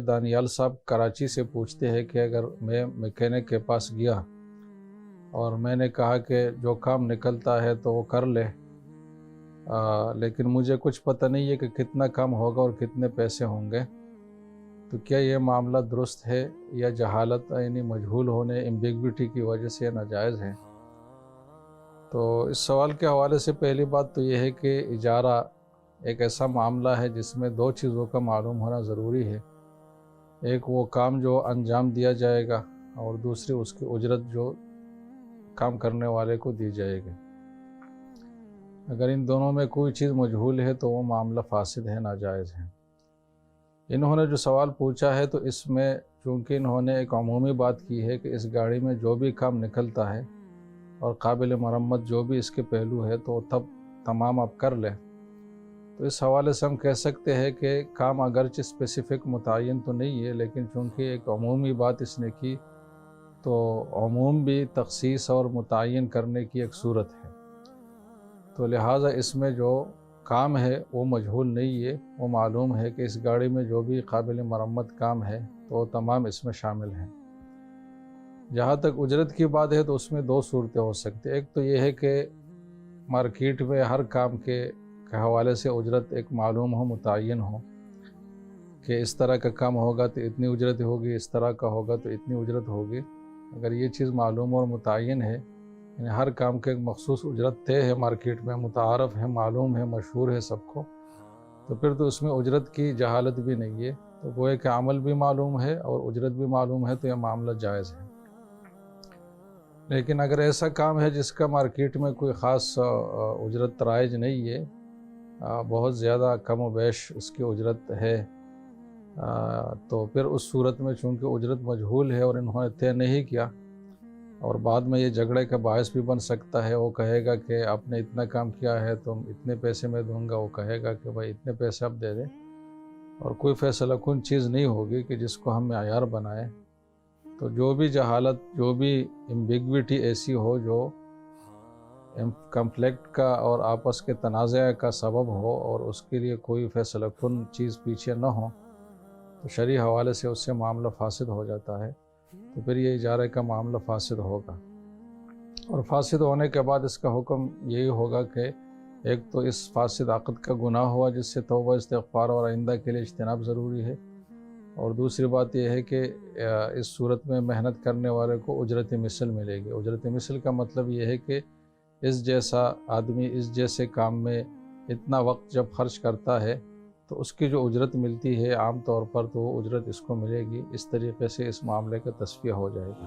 دانیال صاحب کراچی سے پوچھتے ہیں کہ اگر میں میکینک کے پاس گیا اور میں نے کہا کہ جو کام نکلتا ہے تو وہ کر لے، لیکن مجھے کچھ پتہ نہیں ہے کہ کتنا کام ہوگا اور کتنے پیسے ہوں گے، تو کیا یہ معاملہ درست ہے یا جہالت یعنی مجہول ہونے ایمبیگوٹی کی وجہ سے ناجائز ہے؟ تو اس سوال کے حوالے سے پہلی بات تو یہ ہے کہ اجارہ ایک ایسا معاملہ ہے جس میں دو چیزوں کا معلوم ہونا ضروری ہے۔ ایک وہ کام جو انجام دیا جائے گا اور دوسری اس کی اجرت جو کام کرنے والے کو دی جائے گی۔ اگر ان دونوں میں کوئی چیز مجہول ہے تو وہ معاملہ فاسد ہے، ناجائز ہے۔ انہوں نے جو سوال پوچھا ہے تو اس میں چونکہ انہوں نے ایک عمومی بات کی ہے کہ اس گاڑی میں جو بھی کام نکلتا ہے اور قابل مرمت جو بھی اس کے پہلو ہے تو تب تمام اب کر لے، تو اس حوالے سے ہم کہہ سکتے ہیں کہ کام اگرچہ اسپیسیفک متعین تو نہیں ہے، لیکن چونکہ ایک عمومی بات اس نے کی تو عموم بھی تخصیص اور متعین کرنے کی ایک صورت ہے، تو لہٰذا اس میں جو کام ہے وہ مجہول نہیں ہے، وہ معلوم ہے کہ اس گاڑی میں جو بھی قابل مرمت کام ہے تو وہ تمام اس میں شامل ہیں۔ جہاں تک اجرت کی بات ہے تو اس میں دو صورتیں ہو سکتی ہیں۔ ایک تو یہ ہے کہ مارکیٹ میں ہر کام کے حوالے سے اجرت ایک معلوم ہو، متعین ہو کہ اس طرح کا کام ہوگا تو اتنی اجرت ہوگی، اس طرح کا ہوگا تو اتنی اجرت ہوگی۔ اگر یہ چیز معلوم اور متعین ہے، یعنی ہر کام کے ایک مخصوص اجرت طے ہے، مارکیٹ میں متعارف ہے، معلوم ہے، مشہور ہے سب کو، تو پھر تو اس میں اجرت کی جہالت بھی نہیں ہے، تو گویا کہ عمل بھی معلوم ہے اور اجرت بھی معلوم ہے، تو یہ معاملہ جائز ہے۔ لیکن اگر ایسا کام ہے جس کا مارکیٹ میں کوئی خاص اجرت رائج نہیں ہے، بہت زیادہ کم و بیش اس کی اجرت ہے، تو پھر اس صورت میں چونکہ اجرت مجہول ہے اور انہوں نے طے نہیں کیا اور بعد میں یہ جھگڑے کا باعث بھی بن سکتا ہے، وہ کہے گا کہ آپ نے اتنا کام کیا ہے تو اتنے پیسے میں دوں گا، وہ کہے گا کہ بھائی اتنے پیسے آپ دے دیں، اور کوئی فیصلہ کن چیز نہیں ہوگی کہ جس کو ہم معیار بنائیں، تو جو بھی جہالت، جو بھی ایمبیگوٹی ایسی ہو جو کنفلکٹ کا اور آپس کے تنازع کا سبب ہو اور اس کے لیے کوئی فیصلہ کن چیز پیچھے نہ ہو، تو شرعی حوالے سے اس سے معاملہ فاسد ہو جاتا ہے، تو پھر یہ اجارے کا معاملہ فاسد ہوگا، اور فاسد ہونے کے بعد اس کا حکم یہی ہوگا کہ ایک تو اس فاسد عقد کا گناہ ہوا جس سے توبہ استغفار اور آئندہ کے لیے اجتناب ضروری ہے، اور دوسری بات یہ ہے کہ اس صورت میں محنت کرنے والے کو اجرت مثل ملے گی۔ اجرت مثل کا مطلب یہ ہے کہ اس جیسا آدمی اس جیسے کام میں اتنا وقت جب خرچ کرتا ہے تو اس کی جو اجرت ملتی ہے عام طور پر تو وہ اجرت اس کو ملے گی۔ اس طریقے سے اس معاملے کا تصفیہ ہو جائے گا۔